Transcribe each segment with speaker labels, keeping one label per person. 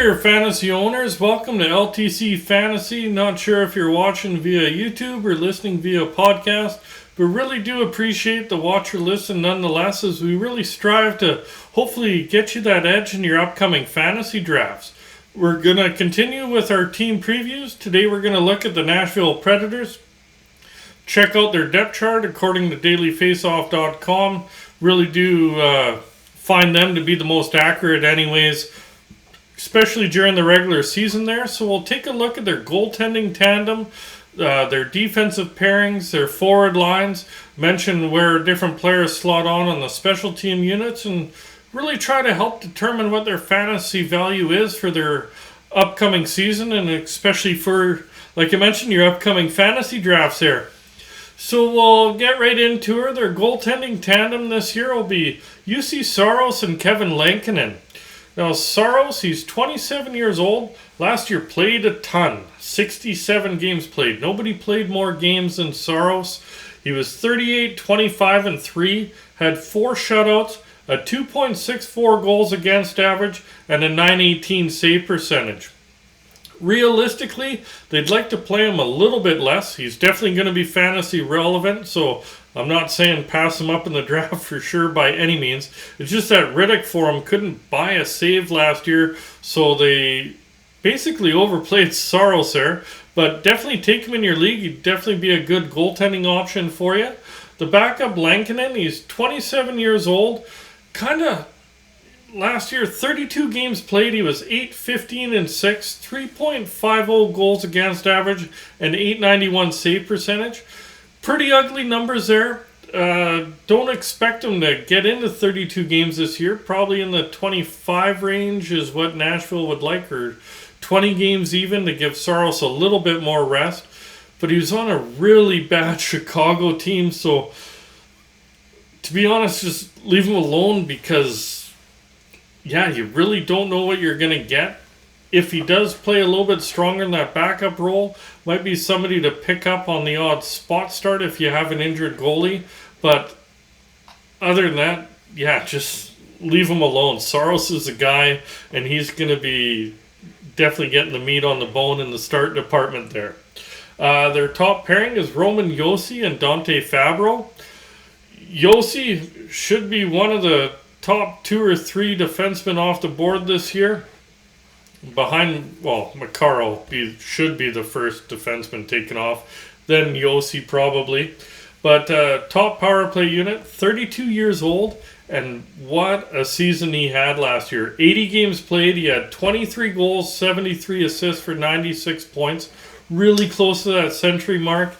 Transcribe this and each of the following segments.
Speaker 1: there, fantasy owners. Welcome to LTC Fantasy. Not sure if you're watching via YouTube or listening via podcast, but really do appreciate the watch or listen nonetheless, as we really strive to hopefully get you that edge in your upcoming fantasy drafts. We're going to continue with our team previews. Today we're going to look at the Nashville Predators. Check out their depth chart according to dailyfaceoff.com. Really do find them to be the most accurate anyways, especially during the regular season there. So we'll take a look at their goaltending tandem, their defensive pairings, their forward lines, mention where different players slot on the special team units, and really try to help determine what their fantasy value is for their upcoming season, and especially for, like I mentioned, your upcoming fantasy drafts there. So we'll get right into her. Their goaltending tandem this year will be Juuse Saros and Kevin Lankinen. Now, Saros, he's 27 years old. Last year played a ton. 67 games played. Nobody played more games than Saros. He was 38, 25, and 3. Had 4 shutouts, a 2.64 goals against average, and a .918 save percentage. Realistically, they'd like to play him a little bit less. He's definitely going to be fantasy relevant, so I'm not saying pass him up in the draft for sure by any means. It's just that Riddick for him couldn't buy a save last year, so they basically overplayed Saros there. But definitely take him in your league. He'd definitely be a good goaltending option for you. The backup, Lankinen, he's 27 years old. Last year, 32 games played. He was 8, 15, and 6, 3.50 goals against average, and 891 save percentage. Pretty ugly numbers there. Don't expect him to get into 32 games this year. Probably in the 25 range is what Nashville would like, or 20 games even, to give Saros a little bit more rest. But he was on a really bad Chicago team, so to be honest, just leave him alone, because you really don't know what you're going to get. If he does play a little bit stronger in that backup role, might be somebody to pick up on the odd spot start if you have an injured goalie. But other than that, just leave him alone. Saros is a guy, and he's going to be definitely getting the meat on the bone in the start department there. Their top pairing is Roman Josi and Dante Fabro. Josi should be one of the top 2 or 3 defensemen off the board this year. Behind, Mikhail should be the first defenseman taken off. Then Josi probably. But top power play unit, 32 years old. And what a season he had last year. 80 games played. He had 23 goals, 73 assists for 96 points. Really close to that century mark.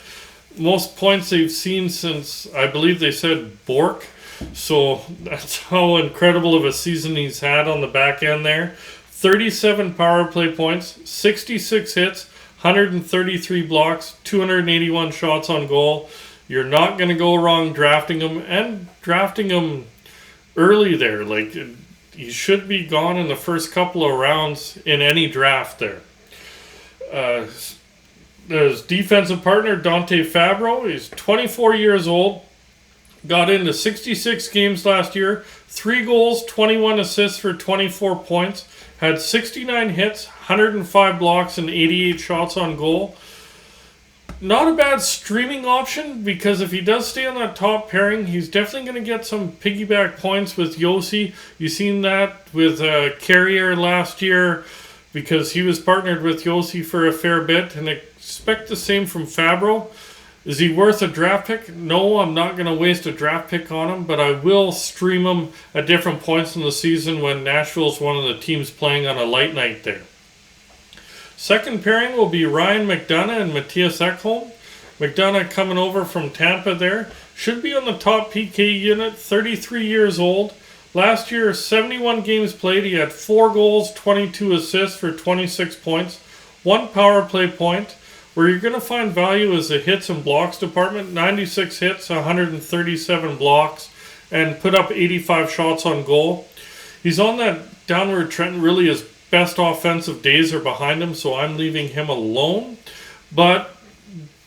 Speaker 1: Most points they've seen since, I believe they said, Bork. So that's how incredible of a season he's had on the back end there. 37 power play points, 66 hits, 133 blocks, 281 shots on goal. You're not going to go wrong drafting him, and drafting him early there. Like, he should be gone in the first couple of rounds in any draft there. His defensive partner, Dante Fabro, he's 24 years old. Got into 66 games last year, 3 goals, 21 assists for 24 points, had 69 hits, 105 blocks, and 88 shots on goal. Not a bad streaming option, because if he does stay on that top pairing, he's definitely going to get some piggyback points with Josi. You've seen that with Carrier last year, because he was partnered with Josi for a fair bit, and expect the same from Fabro. Is he worth a draft pick? No, I'm not going to waste a draft pick on him, but I will stream him at different points in the season when Nashville's one of the teams playing on a light night there. Second pairing will be Ryan Mcdonough and Matthias Ekholm. Mcdonough coming over from Tampa there. Should be on the top PK unit, 33 years old. Last year, 71 games played. He had 4 goals, 22 assists for 26 points, 1 power play point. Where you're going to find value is the hits and blocks department. 96 hits, 137 blocks, and put up 85 shots on goal. He's on that downward trend. Really, his best offensive days are behind him, so I'm leaving him alone. But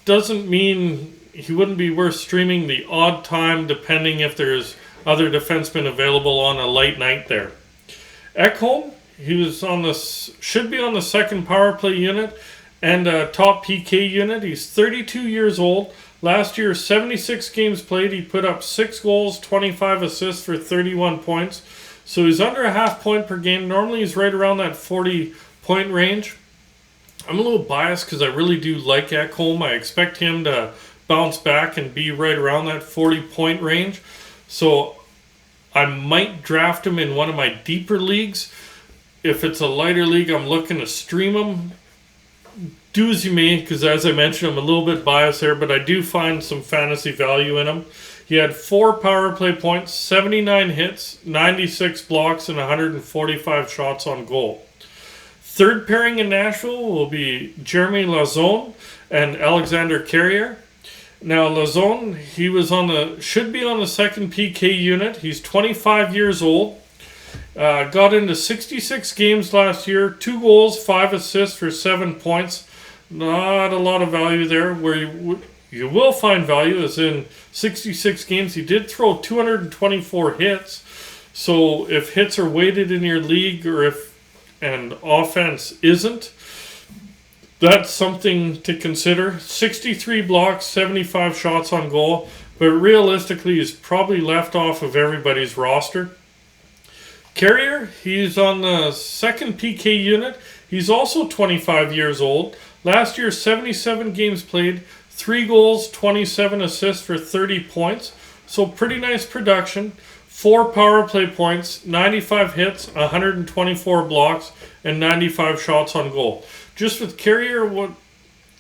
Speaker 1: doesn't mean he wouldn't be worth streaming the odd time, depending if there's other defensemen available on a light night there. Ekholm, He was should be on the second power play unit and top PK unit. He's 32 years old. Last year, 76 games played. He put up 6 goals, 25 assists for 31 points. So he's under a half point per game. Normally he's right around that 40-point range. I'm a little biased because I really do like Ekholm. I expect him to bounce back and be right around that 40-point range. So I might draft him in one of my deeper leagues. If it's a lighter league, I'm looking to stream him. Do as you may, because as I mentioned, I'm a little bit biased there, but I do find some fantasy value in him. He had 4 power play points, 79 hits, 96 blocks, and 145 shots on goal. Third pairing in Nashville will be Jeremy Lazone and Alexander Carrier. Now Lazone, he was should be on the second PK unit. He's 25 years old. Got into 66 games last year, 2 goals, 5 assists for 7 points. Not a lot of value there. Where you will find value is in 66 games. He did throw 224 hits. So if hits are weighted in your league and offense isn't, that's something to consider. 63 blocks, 75 shots on goal. But realistically, he's probably left off of everybody's roster. Carrier, he's on the second PK unit. He's also 25 years old. Last year, 77 games played, 3 goals, 27 assists for 30 points. So pretty nice production. 4 power play points, 95 hits, 124 blocks, and 95 shots on goal. Just with Carrier, a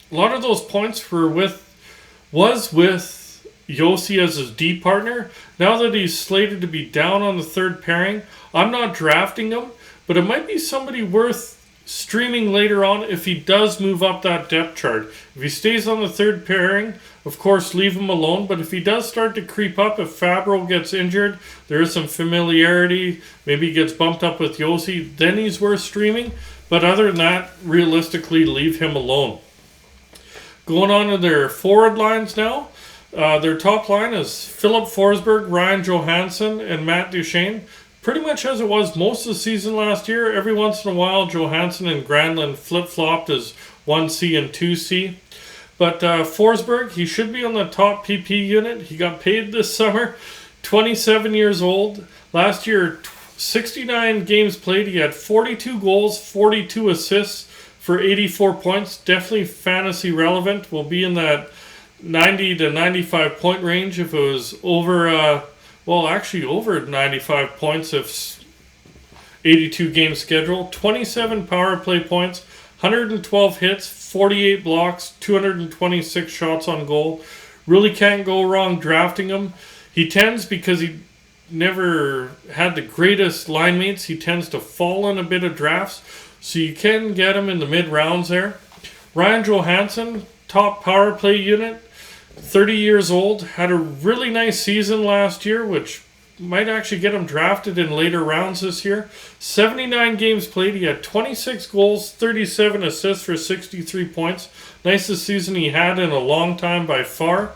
Speaker 1: lot of those points was with Josi as his D partner. Now that he's slated to be down on the third pairing, I'm not drafting him, but it might be somebody worth streaming later on if he does move up that depth chart. If he stays on the third pairing, of course, leave him alone. But if he does start to creep up, if Fabro gets injured, there is some familiarity, maybe he gets bumped up with Josi, then he's worth streaming. But other than that, realistically, leave him alone. Going on to their forward lines now. Their top line is Philip Forsberg, Ryan Johansson, and Matt Duchene. Pretty much as it was most of the season last year. Every once in a while, Johansson and Granland flip-flopped as 1C and 2C. But Forsberg, he should be on the top PP unit. He got paid this summer. 27 years old. Last year, 69 games played. He had 42 goals, 42 assists for 84 points. Definitely fantasy relevant. Will be in that 90 to 95 point range if it was over... over 95 points if 82 game schedule, 27 power play points, 112 hits, 48 blocks, 226 shots on goal. Really can't go wrong drafting him. He tends, because he never had the greatest line mates, he tends to fall in a bit of drafts, so you can get him in the mid rounds there. Ryan Johansson, top power play unit, 30 years old, had a really nice season last year, which might actually get him drafted in later rounds this year. 79 games played, he had 26 goals, 37 assists for 63 points. Nicest season he had in a long time by far.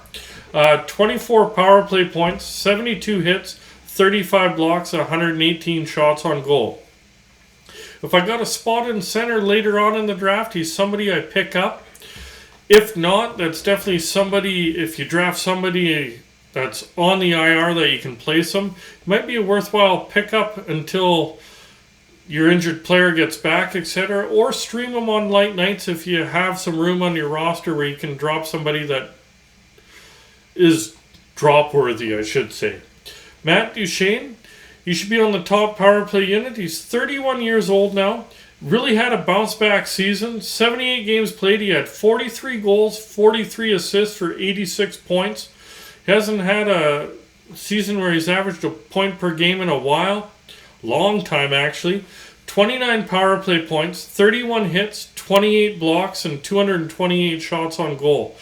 Speaker 1: 24 power play points, 72 hits, 35 blocks, 118 shots on goal. If I got a spot in center later on in the draft, he's somebody I pick up. If not, that's definitely somebody, if you draft somebody that's on the IR that you can place them, it might be a worthwhile pickup until your injured player gets back, etc. Or stream them on light nights if you have some room on your roster where you can drop somebody that is drop-worthy, I should say. Matt Duchene, he should be on the top power play unit. He's 31 years old now. Really had a bounce-back season. 78 games played. He had 43 goals, 43 assists for 86 points. He hasn't had a season where he's averaged a point per game in a while. Long time, actually. 29 power play points, 31 hits, 28 blocks, and 228 shots on goal.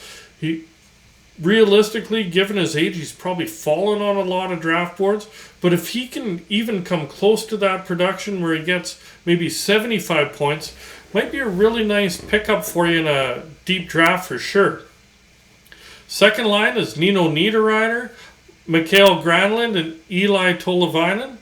Speaker 1: Realistically, given his age, he's probably fallen on a lot of draft boards. But if he can even come close to that production where he gets maybe 75 points, might be a really nice pickup for you in a deep draft for sure. Second line is Nidoreyer, Mikhail Granland, and Eli Tolivinen.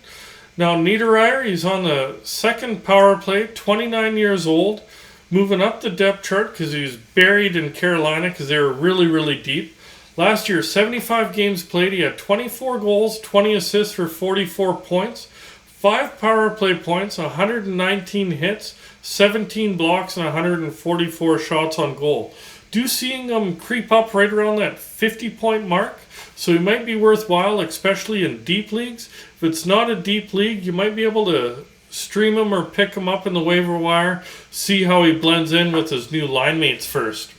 Speaker 1: Now, Nidoreyer, he's on the second power play, 29 years old, moving up the depth chart because he was buried in Carolina because they were really, really deep. Last year, 75 games played, he had 24 goals, 20 assists for 44 points, 5 power play points, 119 hits, 17 blocks, and 144 shots on goal. Do seeing him creep up right around that 50-point mark, so he might be worthwhile, especially in deep leagues. If it's not a deep league, you might be able to stream him or pick him up in the waiver wire, see how he blends in with his new line mates first.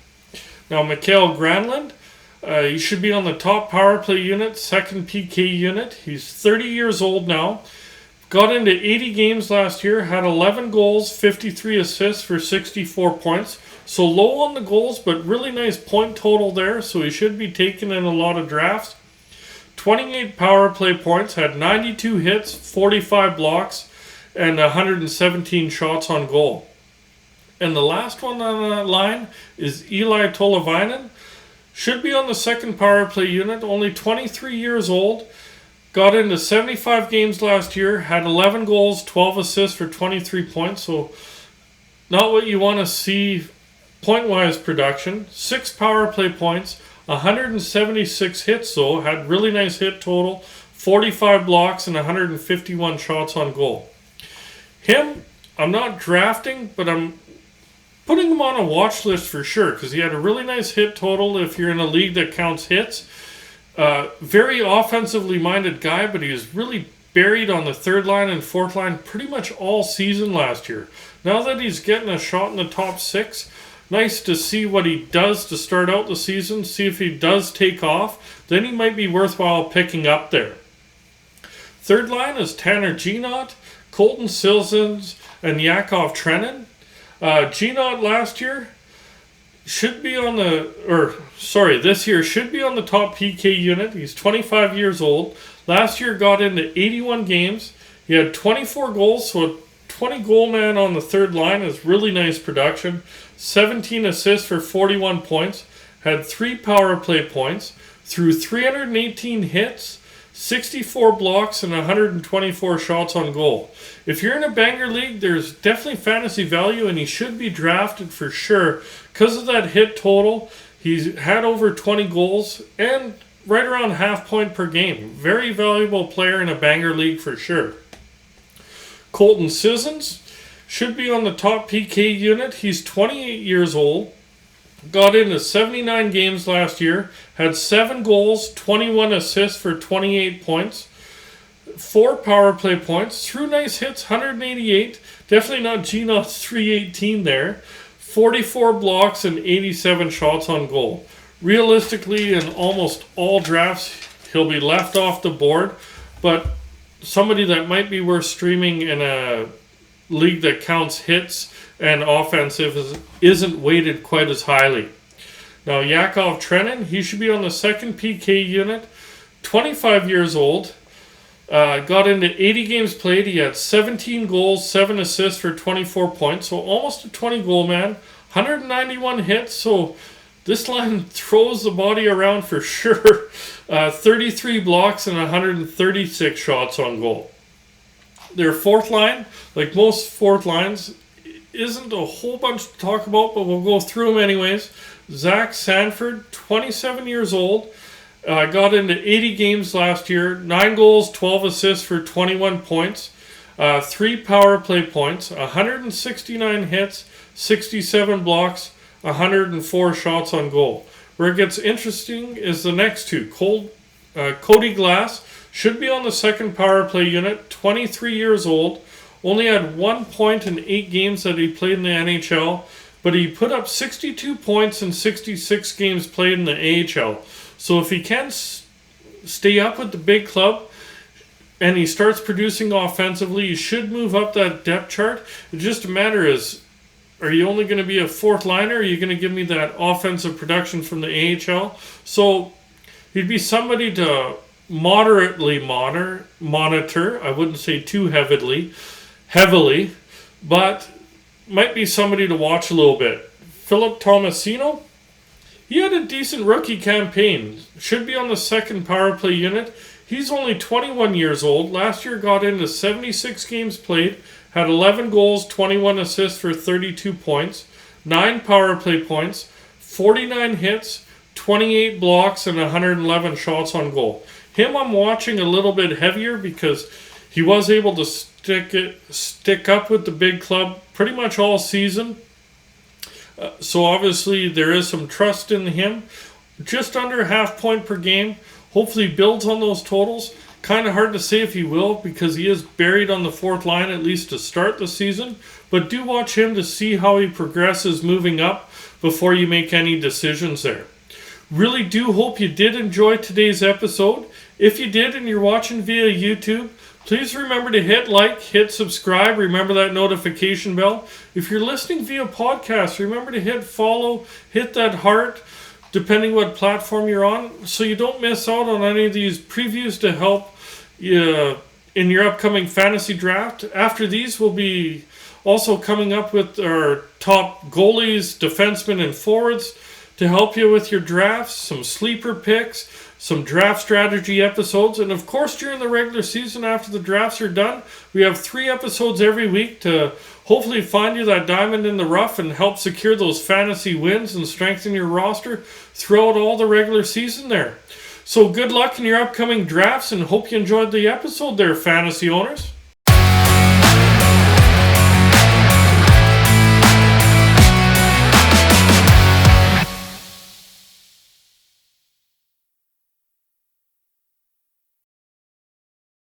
Speaker 1: Now, Mikhail Granland, he should be on the top power play unit, second PK unit. He's 30 years old now. Got into 80 games last year, had 11 goals, 53 assists for 64 points. So low on the goals, but really nice point total there, so he should be taken in a lot of drafts. 28 power play points, had 92 hits, 45 blocks, and 117 shots on goal. And the last one on that line is Eli Tolivinen. Should be on the second power play unit, only 23 years old. Got into 75 games last year, had 11 goals, 12 assists for 23 points, so not what you want to see point-wise production. 6 power play points, 176 hits though, had really nice hit total, 45 blocks, and 151 shots on goal. Him, I'm not drafting, but I'm putting him on a watch list for sure, because he had a really nice hit total if you're in a league that counts hits. Very offensively minded guy, but he was really buried on the third line and fourth line pretty much all season last year. Now that he's getting a shot in the top 6, nice to see what he does to start out the season, see if he does take off, then he might be worthwhile picking up there. Third line is Tanner Ginot, Colton Silsons, and Yakov Trenton. Ginot last year should be on this year should be on the top PK unit. He's 25 years old. Last year got into 81 games. He had 24 goals, so a 20 goal man on the third line is really nice production. 17 assists for 41 points. Had 3 power play points. Threw 318 hits, 64 blocks, and 124 shots on goal. If you're in a banger league, there's definitely fantasy value, and he should be drafted for sure. Because of that hit total, he's had over 20 goals and right around half point per game. Very valuable player in a banger league for sure. Colton Sissons should be on the top PK unit. He's 28 years old. Got into 79 games last year. Had 7 goals, 21 assists for 28 points. 4 power play points. Threw nice hits, 188. Definitely not Ginot's 318 there. 44 blocks and 87 shots on goal. Realistically, in almost all drafts, he'll be left off the board, but somebody that might be worth streaming in a league that counts hits and offensive isn't weighted quite as highly. Now, Yakov Trenton, he should be on the second PK unit, 25 years old. Got into 80 games played. He had 17 goals, 7 assists for 24 points. So almost a 20 goal man. 191 hits. So this line throws the body around for sure. 33 blocks and 136 shots on goal. Their fourth line, like most fourth lines, isn't a whole bunch to talk about, but we'll go through them anyways. Zach Sanford, 27 years old. Got into 80 games last year, 9 goals, 12 assists for 21 points, 3 power play points, 169 hits, 67 blocks, 104 shots on goal. Where it gets interesting is the next two. Cody Glass should be on the second power play unit, 23 years old, only had 1 point in 8 games that he played in the NHL, but he put up 62 points in 66 games played in the AHL. So if he can stay up with the big club and he starts producing offensively, he should move up that depth chart. It's just a matter is, are you only going to be a fourth liner, or are you going to give me that offensive production from the AHL? So he'd be somebody to moderately monitor. I wouldn't say too heavily, but might be somebody to watch a little bit. Philip Thomasino, he had a decent rookie campaign. Should be on the second power play unit. He's only 21 years old. Last year got into 76 games played, had 11 goals, 21 assists for 32 points, 9 power play points, 49 hits, 28 blocks, and 111 shots on goal. Him I'm watching a little bit heavier because he was able to stick up with the big club pretty much all season. So obviously there is some trust in him. Just under half point per game. Hopefully builds on those totals. Kind of hard to say if he will because he is buried on the fourth line at least to start the season. But do watch him to see how he progresses moving up before you make any decisions there. Really do hope you did enjoy today's episode. If you did and you're watching via YouTube, please remember to hit like, hit subscribe, remember that notification bell. If you're listening via podcast, remember to hit follow, hit that heart, depending what platform you're on, so you don't miss out on any of these previews to help you in your upcoming fantasy draft. After these, we'll be also coming up with our top goalies, defensemen, and forwards to help you with your drafts, some sleeper picks, some draft strategy episodes, and of course during the regular season after the drafts are done, we have 3 episodes every week to hopefully find you that diamond in the rough and help secure those fantasy wins and strengthen your roster throughout all the regular season there. So good luck in your upcoming drafts and hope you enjoyed the episode there, fantasy owners.